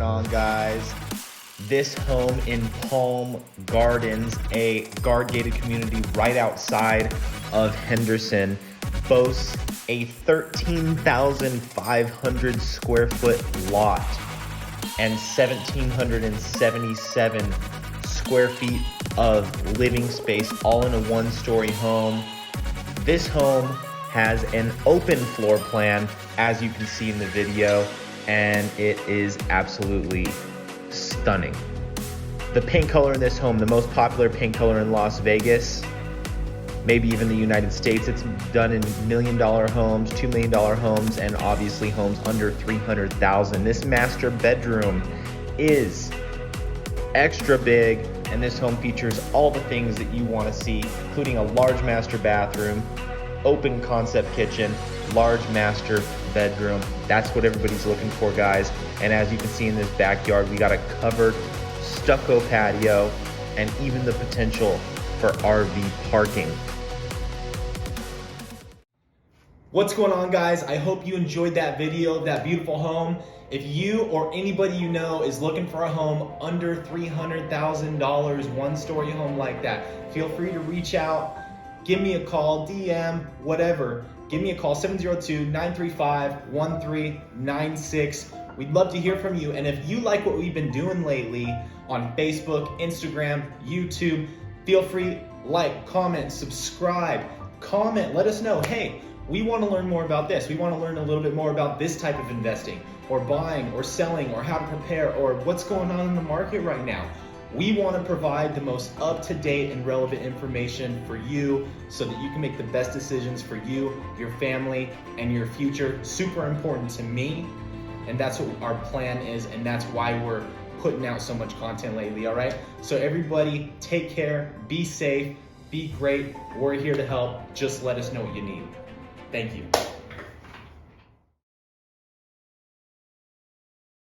going on, guys? This home in Palm Gardens, a guard-gated community right outside of Henderson, boasts a 13,500 square foot lot and 1,777 square feet of living space, all in a one-story home. This home has an open floor plan, as you can see in the video, and it is absolutely stunning. The paint color in this home, the most popular paint color in Las Vegas, maybe even the United States. It's done in $1 million homes, $2 million homes, and obviously homes under $300,000. This master bedroom is extra big, and this home features all the things that you want to see, including a large master bathroom, open concept kitchen, large master bedroom. That's what everybody's looking for, guys. And as you can see in this backyard, we got a covered stucco patio and even the potential for RV parking. What's going on, guys? I hope you enjoyed that video of that beautiful home. If you or anybody you know is looking for a home under $300,000, one-story home like that, feel free to reach out. Give me a call, DM, whatever. Give me a call, 702-935-1396. We'd love to hear from you. And if you like what we've been doing lately on Facebook, Instagram, YouTube, feel free, like, comment, subscribe, comment, let us know, hey, we want to learn more about this. We want to learn a little bit more about this type of investing, or buying, or selling, or how to prepare, or what's going on in the market right now. We want to provide the most up-to-date and relevant information for you so that you can make the best decisions for you, your family, and your future. Super important to me, and that's what our plan is, and that's why we're putting out so much content lately, all right? So everybody, take care, be safe, be great. We're here to help. Just let us know what you need. Thank you.